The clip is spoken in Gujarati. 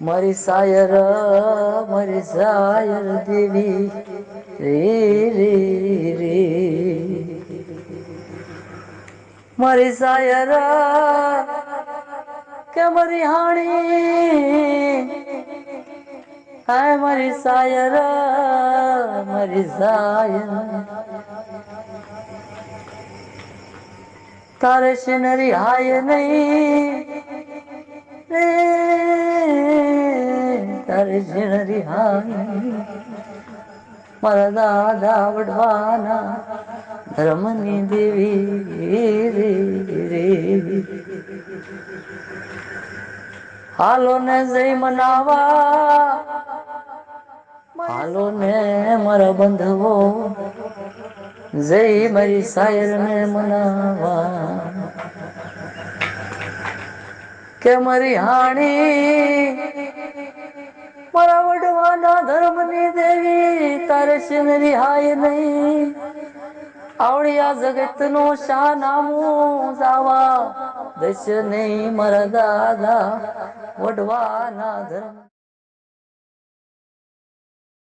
મારી સાયર દેવી રે રે રે મારી સાયર કે મારી હાણી હાય મારી સાયર તારે સિનરી હાય નહીં રે તારે સિનરી હાય મારા દાદા વડવાના ધર્મની દેવી રે રે હાલો ને જય મનાવા હાલો ને મારા બંધવો જય મારી સાયર ને મનાવા કે મારી હાણી મારા વડવાના ધર્મની દેવી તારે સિનરી હાય નહીં આવડી આ જગત નો શા નામું જાવા દશ નહીં મારા દાદા વડવાના ધર્મ